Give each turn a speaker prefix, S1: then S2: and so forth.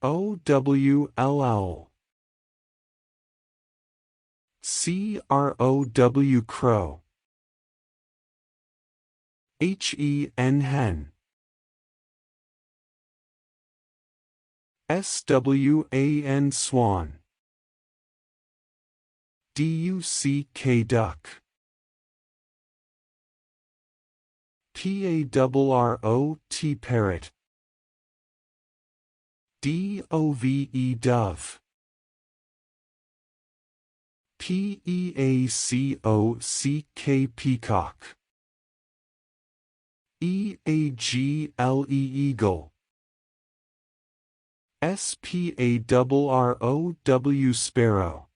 S1: OWLL. CROW crow. HEN hen. SWAN swan. DUCK duck. PARROT parrot. DOVE dove. PEACOCK peacock. EAGLE eagle. SPARROW sparrow.